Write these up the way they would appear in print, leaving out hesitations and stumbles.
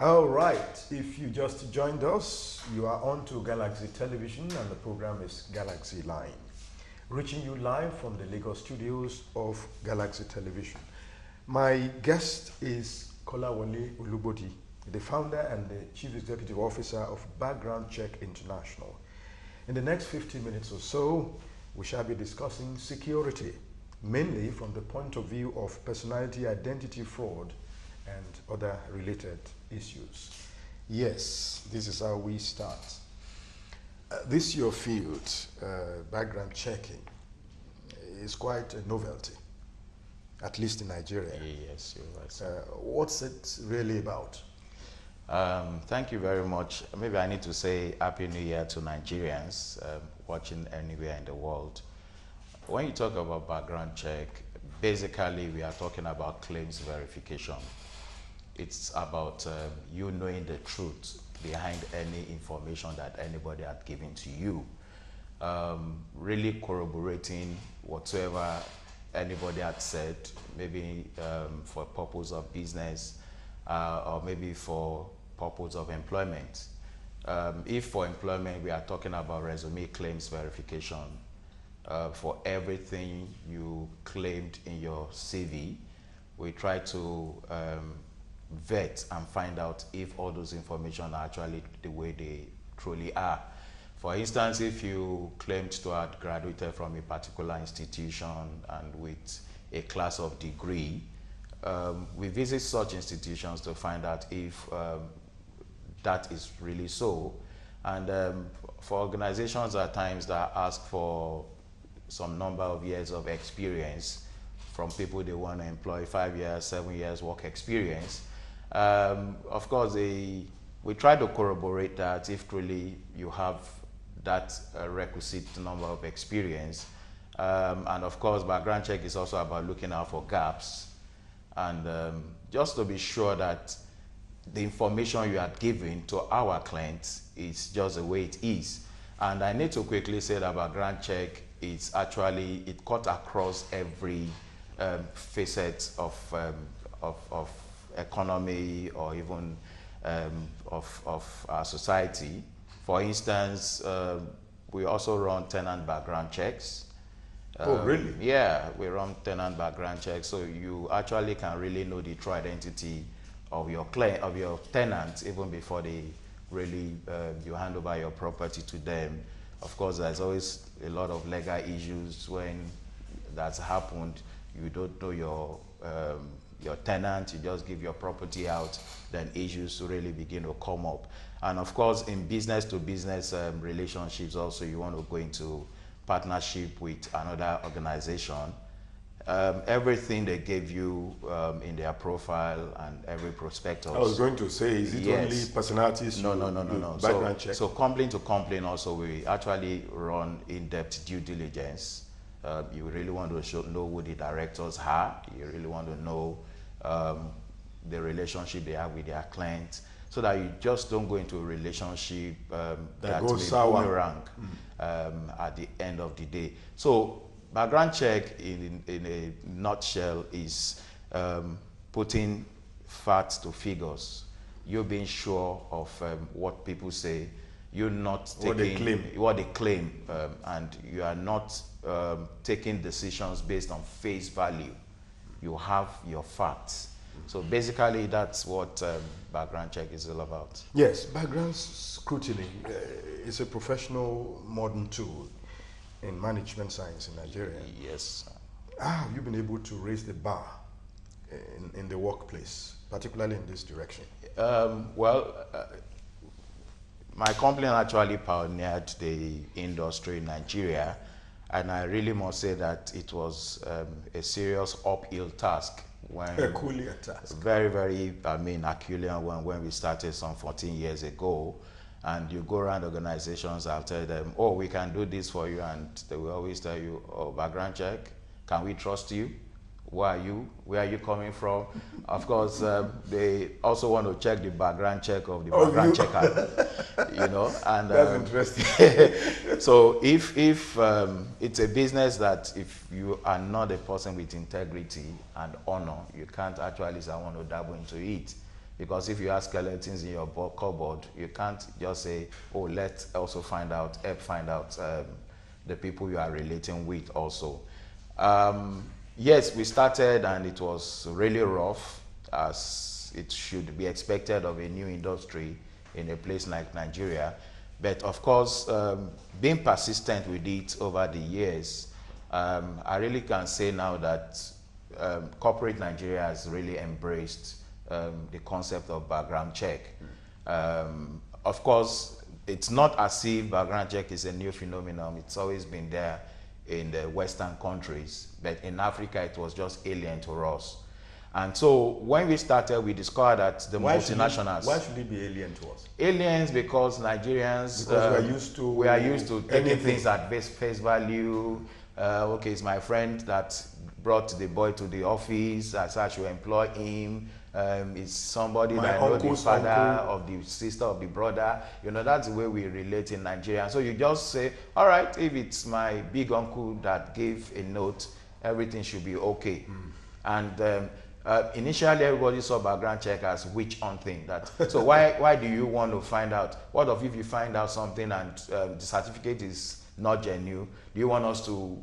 All right, if you just joined us, you are on to Galaxy Television and the program is Galaxy Line. Reaching you live from the Lagos studios of Galaxy Television. My guest is Kolawole Olugbodi, the founder and the chief executive officer of Background Check International. In the next 15 minutes or so, we shall be discussing security, mainly from the point of view of personality identity fraud and other related issues. Yes, this is how we start. This your field, background checking, is quite a novelty, at least in Nigeria. Yes, you're right. What's it really about? Thank you very much. Maybe I need to say Happy New Year to Nigerians watching anywhere in the world. When you talk about background check, basically we are talking about claims verification. It's about you knowing the truth behind any information that anybody had given to you. Really corroborating whatsoever anybody had said, maybe for purpose of business or maybe for purpose of employment. If for employment, we are talking about resume claims verification. For everything you claimed in your CV, we try to vet and find out if all those information are actually the way they truly are. For instance, if you claimed to have graduated from a particular institution and with a class of degree, we visit such institutions to find out if that is really so. And for organizations at times that ask for some number of years of experience from people they want to employ, 5 years, 7 years work experience, of course, we try to corroborate that if truly you have that requisite number of experience. And of course, background check is also about looking out for gaps. And just to be sure that the information you are giving to our clients is just the way it is. And I need to quickly say that background check is actually, it cuts across every facet of economy or even of our society. For instance, we also run tenant background checks. Oh, really? Yeah, we run tenant background checks, so you actually can really know the true identity of your client, of your tenant, even before they really you hand over your property to them. Of course, there's always a lot of legal issues when that's happened. You don't know your tenant, you just give your property out, then issues really begin to come up. And of course, in business to business relationships also, you want to go into partnership with another organization. Everything they gave you in their profile and every prospectus. I was going to say, is it only personalities? No. Background check. So complaint to complaint also, we actually run in-depth due diligence. You really want to know who the directors are. You really want to know the relationship they have with their clients, so that you just don't go into a relationship that goes may sour. boomerang at the end of the day. So background check in a nutshell is putting facts to figures. You being sure of what people say, you're not taking what they claim, and you are not taking decisions based on face value. You have your facts. So basically, that's what background check is all about. Yes, background scrutiny is a professional modern tool in management science in Nigeria. Yes. How have you been able to raise the bar in the workplace, particularly in this direction? My company actually pioneered the industry in Nigeria, and I really must say that it was a serious uphill task. Herculean task. Very, very, Herculean when we started some 14 years ago. And you go around organizations, I'll tell them, oh, we can do this for you. And they will always tell you, oh, background check, can we trust you? Who are you? Where are you coming from? Of course, they also want to check the background check of the background checker, you know. And that's interesting. So if it's a business that if you are not a person with integrity and honor, you can't actually say, I want to dabble into it. Because if you have skeletons in your cupboard, you can't just say, oh, let's also help find out the people you are relating with also. Yes, we started and it was really rough, as it should be expected of a new industry in a place like Nigeria. But of course, being persistent with it over the years, I really can say now that corporate Nigeria has really embraced the concept of background check. Of course, it's not as if background check is a new phenomenon. It's always been there in the Western countries, but in Africa it was just alien to us. And so when we started, we discovered that the multinationals. Why should it be alien to us? Aliens because Nigerians. Because we are used to taking things at face value. Okay, it's my friend that brought the boy to the office. I said I should employ him. It's somebody that I know the father of the sister of the brother. You know, that's the way we relate in Nigeria. So you just say, all right, if it's my big uncle that gave a note, everything should be okay. And initially, everybody saw background check as witch hunting. So why do you want to find out? What if you find out something and the certificate is not genuine? Do you want us to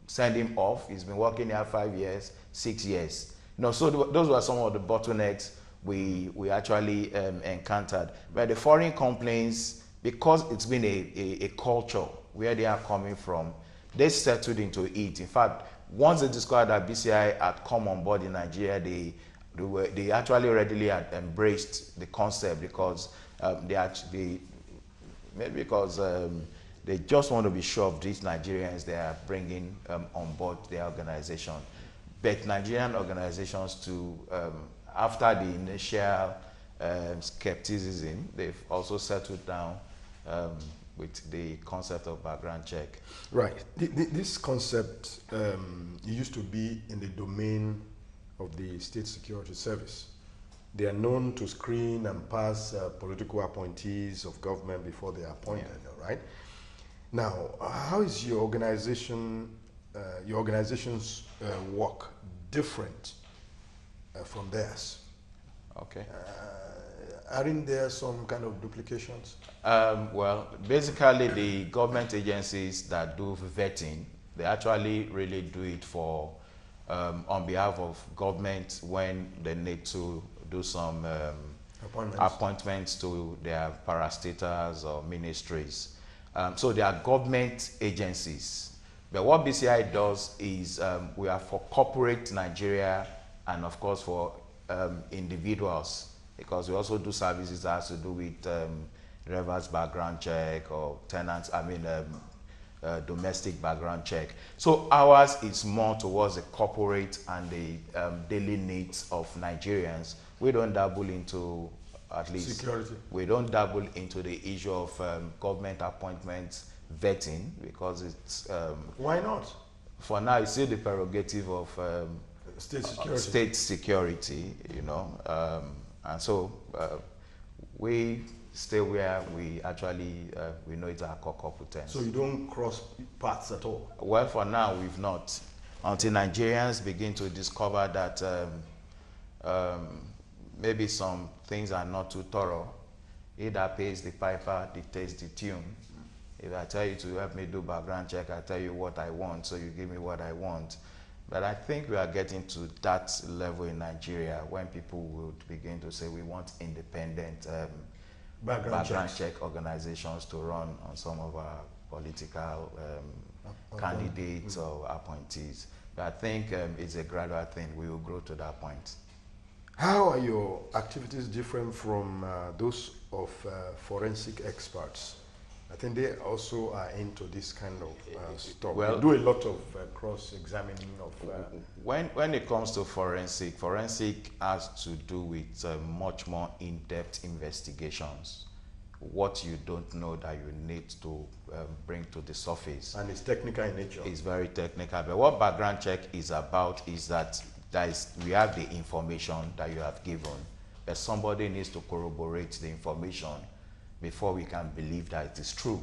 send him off? He's been working here 5 years, 6 years. No, so those were some of the bottlenecks we actually encountered. But the foreign complaints, because it's been a culture where they are coming from, they settled into it. In fact, once they discovered that BCI had come on board in Nigeria, they actually readily had embraced the concept because they just want to be sure of these Nigerians they are bringing on board their organization. But Nigerian organizations too, after the initial skepticism, they've also settled down with the concept of background check. Right. This concept used to be in the domain of the State Security Service. They are known to screen and pass political appointees of government before they are appointed, right? Now, how is your organization's work different from theirs? Okay. Aren't there some kind of duplications? Well, basically the government agencies that do vetting, they actually really do it for on behalf of government when they need to do some appointments to their parastatals or ministries. So they are government agencies. But what BCI does is we are for corporate Nigeria and of course for individuals, because we also do services that has to do with reverse background check or tenants, domestic background check. So ours is more towards the corporate and the daily needs of Nigerians. We don't dabble into, at least, security. We don't dabble into the issue of government appointments vetting, because it's... why not? For now, it's still the prerogative of state security, you know. And so we stay where we actually, we know it's our core competence. So you don't cross paths at all? Well, for now, we've not. Until Nigerians begin to discover that maybe some things are not too thorough. He that pays the piper dictates the tune. If I tell you to help me do background check, I tell you what I want, so you give me what I want. But I think we are getting to that level in Nigeria when people would begin to say we want independent background check organizations to run on some of our political candidates or appointees. But I think it's a gradual thing. We will grow to that point. How are your activities different from those of forensic experts? I think they also are into this kind of stuff. Well, they do a lot of cross-examining of... When it comes to forensic has to do with much more in-depth investigations. What you don't know that you need to bring to the surface. And it's technical in nature. It's very technical. But what background check is about is that we have the information that you have given, but somebody needs to corroborate the information before we can believe that it is true.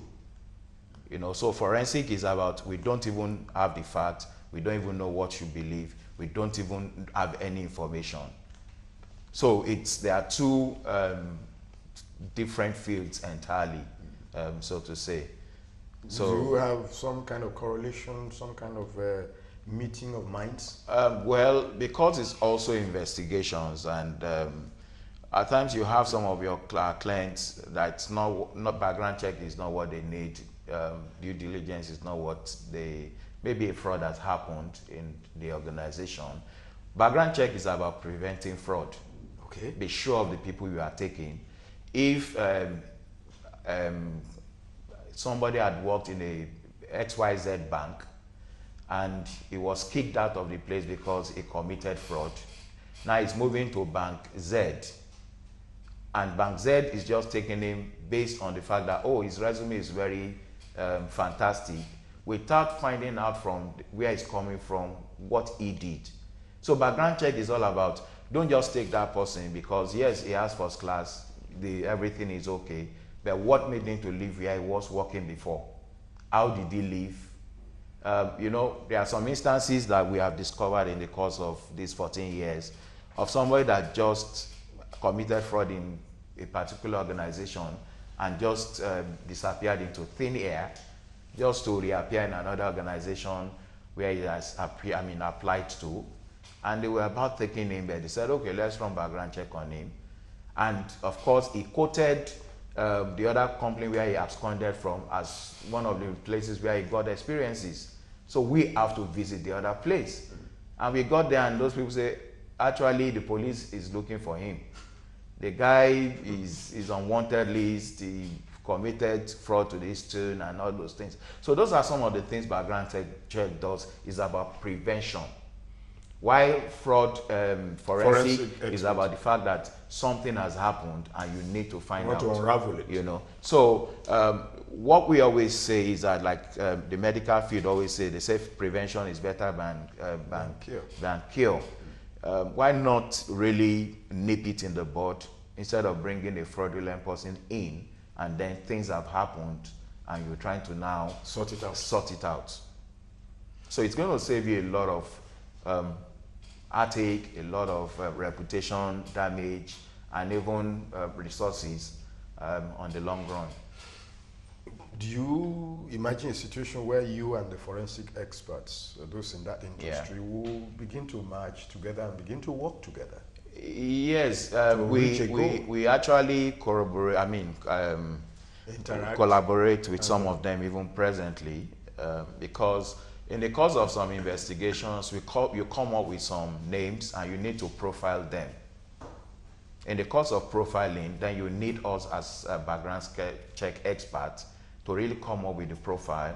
You know, so forensic is about, we don't even have the fact, we don't even know what you believe, we don't even have any information. So there are two different fields entirely, so to say. So do you have some kind of correlation, some kind of meeting of minds? Well, because it's also investigations, and at times you have some of your clients that's not background check is not what they need. Due diligence is not what maybe a fraud has happened in the organization. Background check is about preventing fraud. Okay. Be sure of the people you are taking. If somebody had worked in a XYZ bank and he was kicked out of the place because he committed fraud, now he's moving to Bank Z, and Bank Z is just taking him based on the fact that, oh, his resume is very fantastic, without finding out from where he's coming from, what he did. So background check is all about, don't just take that person because yes, he has first class, everything is okay, but what made him to leave where he was working before? How did he leave? You know, there are some instances that we have discovered in the course of these 14 years of somebody that just committed fraud in a particular organization and just disappeared into thin air, just to reappear in another organization where he has applied to. And they were about taking him, but they said, okay, let's run background check on him. And of course, he quoted the other company where he absconded from as one of the places where he got experiences. So we have to visit the other place. And we got there and those people say, actually the police is looking for him. The guy is on wanted list, he committed fraud to this tune and all those things. So those are some of the things background check does, is about prevention. While fraud forensic is about the fact that something has happened and you need to find out. To unravel it. You know. So what we always say is that, like the medical field always say, they say prevention is better than cure. Why not really nip it in the bud instead of bringing a fraudulent person in and then things have happened and you're trying to now sort it out. So it's going to save you a lot of heartache, a lot of reputation damage, and even resources on the long run. Do you imagine a situation where you and the forensic experts, those in that industry, will begin to merge together and begin to work together? Yes, we actually collaborate with some of them even presently, because in the course of some investigations, you come up with some names and you need to profile them. In the course of profiling, then you need us as a background check experts to really come up with the profile.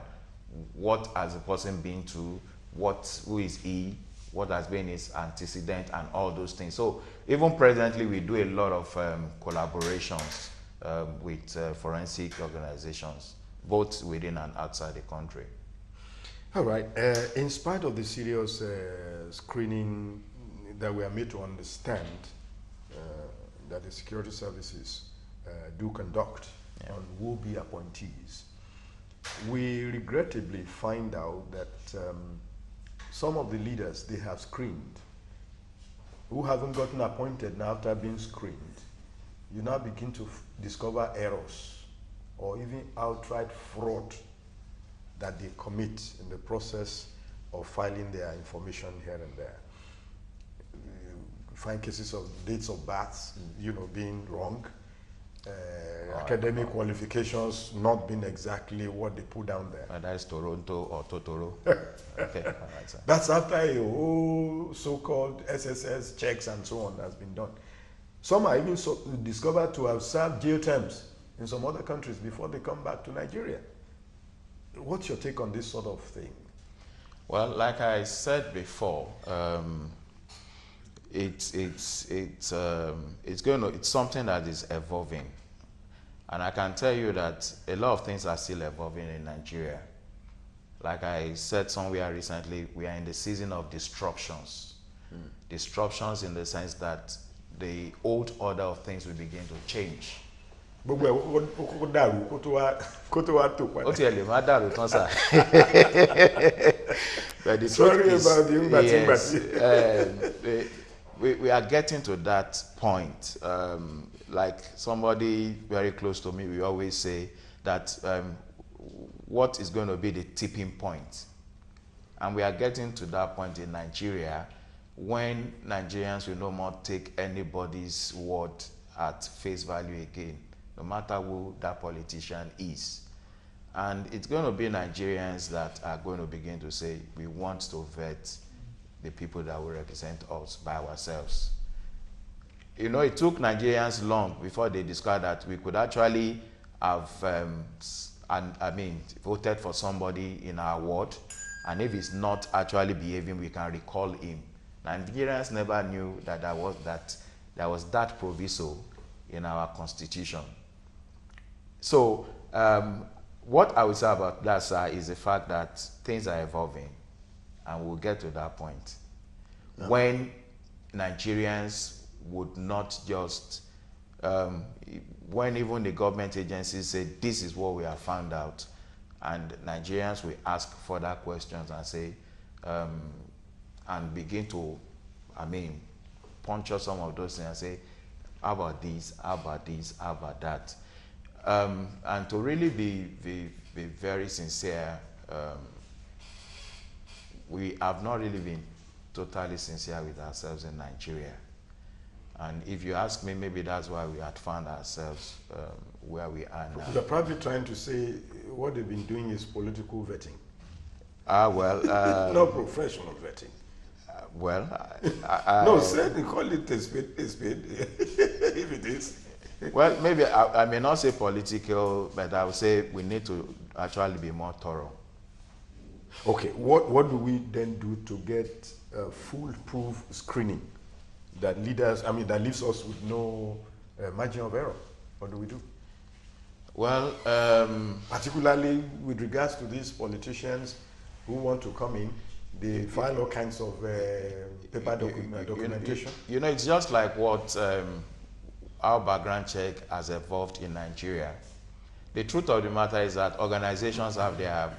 What has the person been to? Who is he? What has been his antecedent and all those things. So even presently, we do a lot of collaborations with forensic organizations, both within and outside the country. All right. In spite of the serious screening that we are made to understand that the security services do conduct on will-be appointees, we regrettably find out that some of the leaders they have screened who haven't gotten appointed now after being screened, you now begin to discover errors or even outright fraud that they commit in the process of filing their information here and there. You find cases of dates of birth, being wrong, academic qualifications not being exactly what they put down there. That is Toronto or Totoro. Okay. Right, that's after a whole so-called SSS checks and so on has been done. Some are even discovered to have served jail terms in some other countries before they come back to Nigeria. What's your take on this sort of thing? Well, like I said before, it's something that is evolving, and I can tell you that a lot of things are still evolving in Nigeria. Like I said somewhere recently, we are in the season of disruptions. Disruptions in the sense that the old order of things will begin to change. But the sorry is, about you, yes, we are getting to that point. Like somebody very close to me, we always say that what is going to be the tipping point? And we are getting to that point in Nigeria when Nigerians will no more take anybody's word at face value again, no matter who that politician is. And it's going to be Nigerians that are going to begin to say, we want to vet the people that will represent us by ourselves. You know, it took Nigerians long before they discovered that we could actually have, voted for somebody in our ward, and if he's not actually behaving, we can recall him. Nigerians never knew that there was that proviso in our constitution. So, what I would say about that, sir, is the fact that things are evolving, and we'll get to that point when Nigerians would not just, when even the government agencies say, this is what we have found out, and Nigerians will ask further questions and say, and begin to, puncture some of those things and say, how about this, how about this, how about that? And to really be very sincere, we have not really been totally sincere with ourselves in Nigeria. And if you ask me, maybe that's why we had found ourselves where we are now. You're probably trying to say what they've been doing is political vetting. Not professional vetting. No, sir, they call it a spade, if it is. Well, maybe I may not say political, but I would say we need to actually be more thorough. Okay, what do we then do to get a foolproof screening that that leaves us with no margin of error? What do we do? Well, particularly with regards to these politicians who want to come in, they file all kinds of paper documentation. You know, it's just like what our background check has evolved in Nigeria. The truth of the matter is that organizations have their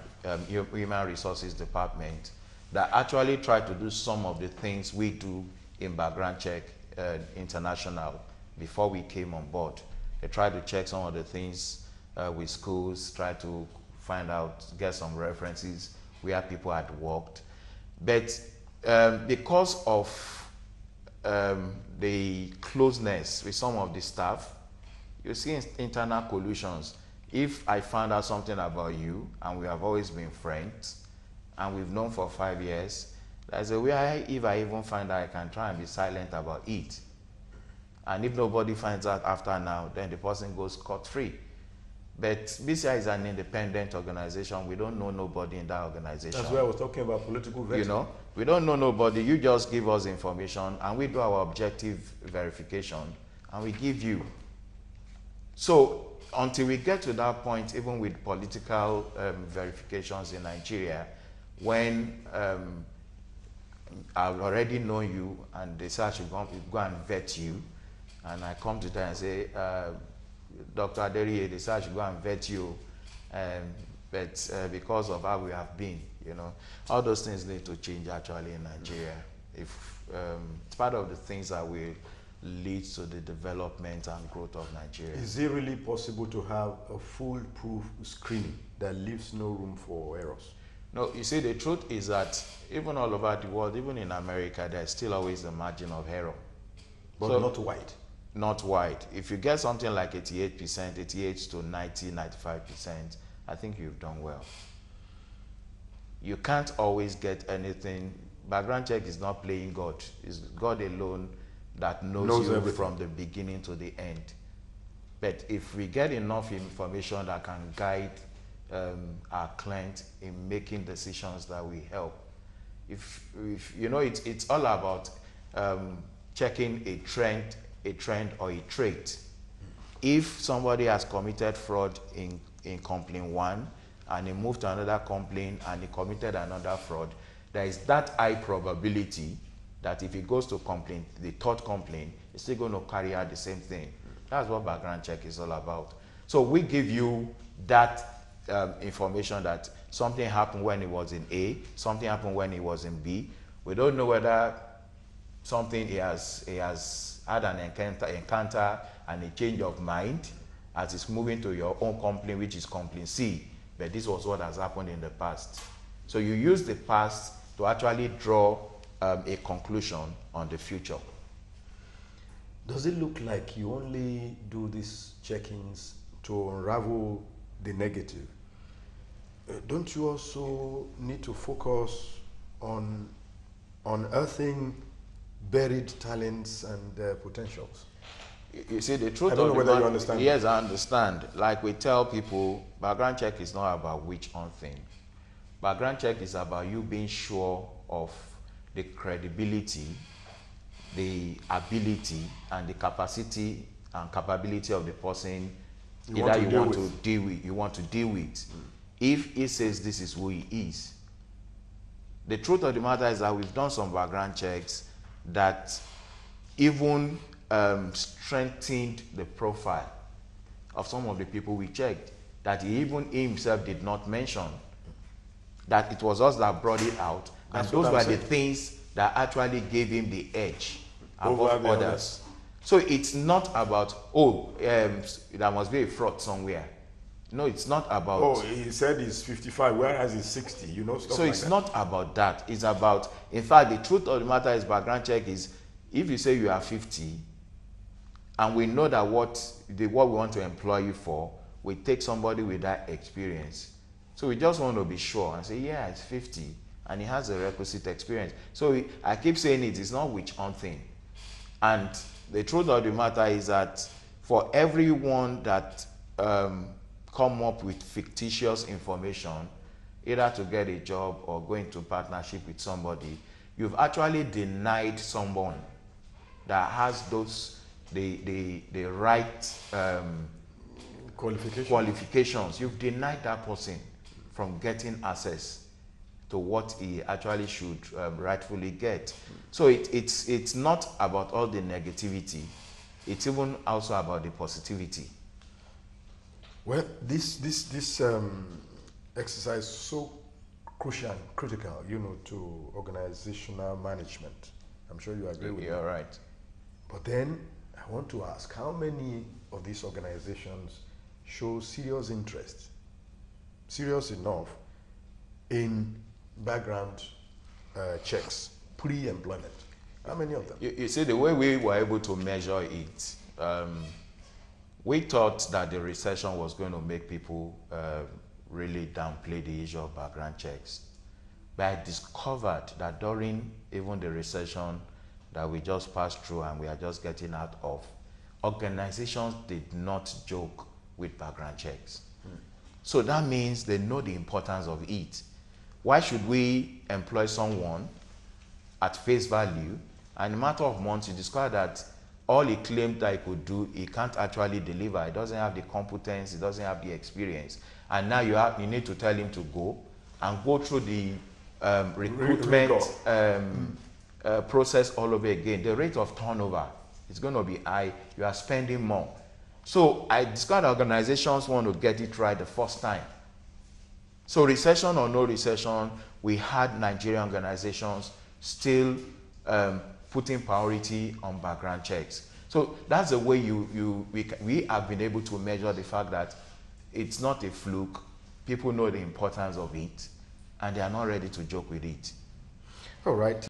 human resources department that actually try to do some of the things we do in background check international before we came on board. They try to check some of the things with schools, try to find out, get some references where people had worked. But because of the closeness with some of the staff, you see internal collusions. If I found out something about you, and we have always been friends, and we've known for 5 years, there's a way, if I even find out, I can try and be silent about it. And if nobody finds out after now, then the person goes scot-free. But BCI is an independent organization. We don't know nobody in that organization. That's why I was talking about political vetting. You know, we don't know nobody. You just give us information, and we do our objective verification, and we give you. So until we get to that point, even with political verifications in Nigeria, when I've already known you, and they say I should go and vet you, and I come to them and say, Dr. Aderiye, they say I should go and vet you, but because of how we have been, you know, all those things need to change actually in Nigeria. If it's part of the things that will lead to the development and growth of Nigeria. Is it really possible to have a foolproof screening that leaves no room for errors? No, you see, the truth is that even all over the world, even in America, there's still always a margin of error. But so, not wide. Not wide. If you get something like 88%, 88 to 90, 95%, I think you've done well. You can't always get anything. Background check is not playing God. It's God alone that knows you everything from the beginning to the end. But if we get enough information that can guide our client in making decisions that will help, if you know, it's all about checking a trend or a trait. If somebody has committed fraud in complaint 1 and he moved to another complaint and he committed another fraud, there is that high probability that if he goes to complaint, the third complaint, he's still going to carry out the same thing. That's what background check is all about. So we give you that information that something happened when he was in A, something happened when he was in B. We don't know whether something he has had an encounter and a change of mind as he's moving to your own company, which is company C. But this was what has happened in the past. So you use the past to actually draw a conclusion on the future. Does it look like you only do these check-ins to unravel the negative? Don't you also need to focus on unearthing buried talents and potentials? You see, the truth I don't know whether you understand. Yes, I understand. Like we tell people, background check is not about which on thing. Background check is about you being sure of the credibility, the ability, and the capacity and capability of the person you want to deal with. If he says this is who he is. The truth of the matter is that we've done some background checks that even strengthened the profile of some of the people we checked, that he himself did not mention, that it was us that brought it out. And those were the things that actually gave him the edge above others. So it's not about, there must be a fraud somewhere. No, it's not about... Oh, he said he's 55, whereas he's 60, you know, stuff so like it's that. not about that. It's about, in fact, the truth of the matter is background check is, if you say you are 50, and we know that what we want to employ you for, we take somebody with that experience. So we just want to be sure and say, yeah, it's 50, and he has the requisite experience. So I keep saying it's not which on thing. And the truth of the matter is that for everyone that come up with fictitious information, either to get a job or go into partnership with somebody, you've actually denied someone that has the right qualifications. You've denied that person from getting access to what he actually should rightfully get. So it's not about all the negativity. It's even also about the positivity. Well, this exercise is so crucial and critical, you know, to organizational management. I'm sure you agree with me. You're right. But then I want to ask, how many of these organizations show serious interest, serious enough, in background checks, pre-employment? How many of them? You see, the way we were able to measure it, we thought that the recession was going to make people really downplay the issue of background checks. But I discovered that during even the recession that we just passed through and we are just getting out of, organizations did not joke with background checks. So that means they know the importance of it. Why should we employ someone at face value, and in a matter of months you discover that all he claimed that he could do, he can't actually deliver. He doesn't have the competence, he doesn't have the experience. And now you need to tell him to go through the recruitment process all over again. The rate of turnover is going to be high. You are spending more. So I discovered organizations want to get it right the first time. So recession or no recession, we had Nigerian organizations still putting priority on background checks. So that's the way we have been able to measure the fact that it's not a fluke. People know the importance of it, and they are not ready to joke with it. All right.